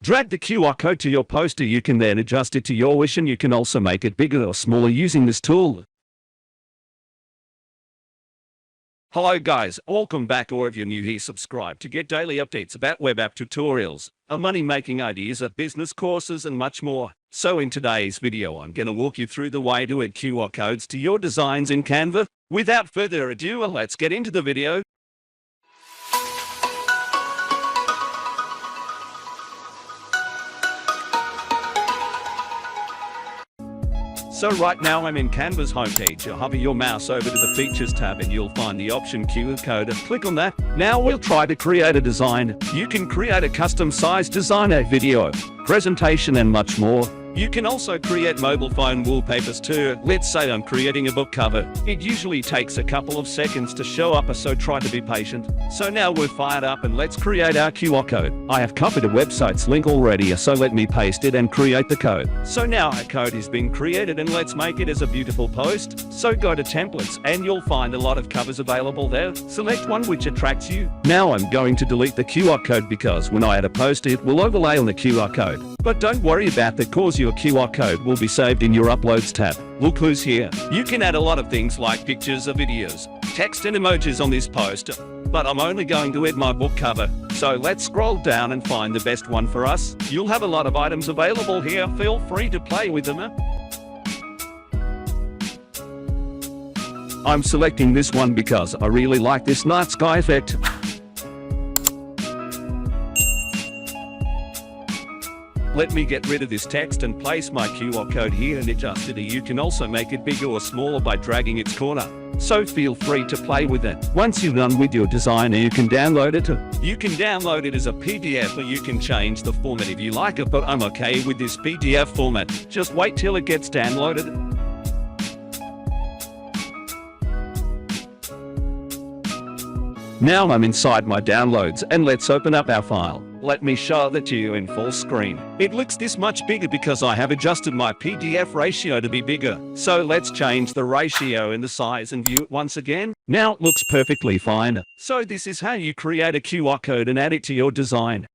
Drag the QR code to your poster. You can then adjust it to your wish, and you can also make it bigger or smaller using this tool. Hello guys, welcome back, or if you're new here, subscribe to get daily updates about web app tutorials, money-making ideas, business courses, and much more. So in today's video, I'm going to walk you through the way to add QR codes to your designs in Canva. Without further ado, let's get into the video. So right now I'm in Canva's homepage. You hover your mouse over to the Features tab and you'll find the option QR code. Click on that. Now we'll try to create a design. You can create a custom-sized design, a video, presentation, and much more. You can also create mobile phone wallpapers too. Let's say I'm creating a book cover. It usually takes a couple of seconds to show up, so try to be patient. So now we're fired up and let's create our QR code. I have copied a website's link already, so let me paste it and create the code. So now our code is being created and let's make it as a beautiful post. So go to templates and you'll find a lot of covers available there. Select one which attracts you. Now I'm going to delete the QR code because when I add a post it will overlay on the QR code. But don't worry about that, cause your QR code will be saved in your Uploads tab. Look who's here. You can add a lot of things like pictures or videos, text and emojis on this post, but I'm only going to add my book cover. So let's scroll down and find the best one for us. You'll have a lot of items available here. Feel free to play with them. I'm selecting this one because I really like this night sky effect. Let me get rid of this text and place my QR code here and adjust it. You can also make it bigger or smaller by dragging its corner. So feel free to play with it. Once you're done with your design, you can download it. You can download it as a PDF or you can change the format if you like it, but I'm okay with this PDF format. Just wait till it gets downloaded. Now I'm inside my downloads and let's open up our file. Let me show that to you in full screen. It looks this much bigger because I have adjusted my PDF ratio to be bigger. So let's change the ratio and the size and view it once again. Now it looks perfectly fine. So this is how you create a QR code and add it to your design.